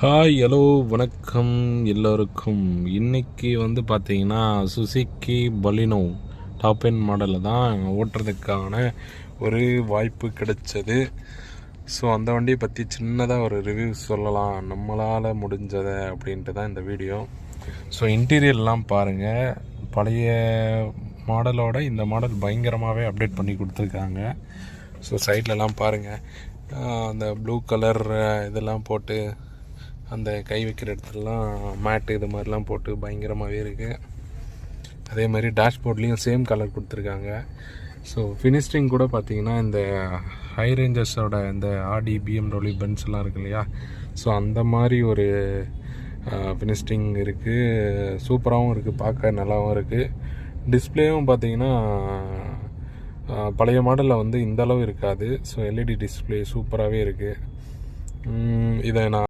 Hi hello வணக்கம் எல்லோருக்கும். இன்றைக்கி பார்த்தீங்கன்னா சுசுகி பலினோ டாப் எண்ட் மாடலில் தான் ஓட்டுறதுக்கான ஒரு வாய்ப்பு கிடைச்சது. ஸோ அந்த வண்டியை பற்றி சின்னதாக ஒரு ரிவ்யூ சொல்லலாம் நம்மளால் முடிஞ்சதை அப்படின்ட்டு தான் இந்த வீடியோ. ஸோ இன்டீரியர்லாம் பாருங்கள், பழைய மாடலோட இந்த மாடல் பயங்கரமாகவே அப்டேட் பண்ணி கொடுத்துருக்காங்க. ஸோ சைட்லலாம் பாருங்கள், அந்த ப்ளூ கலர் இதெல்லாம் போட்டு அந்த கை வைக்கிற இடத்துலலாம் மேட்டு இது மாதிரிலாம் போட்டு பயங்கரமாகவே இருக்குது. அதே மாதிரி டேஷ்போர்ட்லேயும் சேம் கலர் கொடுத்துருக்காங்க. ஸோ ஃபினிஷிங் கூட பார்த்திங்கன்னா இந்த ஹை ரேஞ்சஸோட இந்த ஆடி BMW பென்ஸ்லாம் இருக்கு இல்லையா, ஸோ அந்த மாதிரி ஒரு ஃபினிஷிங் இருக்குது. சூப்பராகவும் இருக்குது, பார்க்க நல்லாவும் இருக்குது. டிஸ்பிளேவும் பார்த்திங்கன்னா பழைய மாடலில் இந்த அளவு இருக்காது. ஸோ LED டிஸ்பிளே சூப்பராகவே இருக்குது. இதை நான்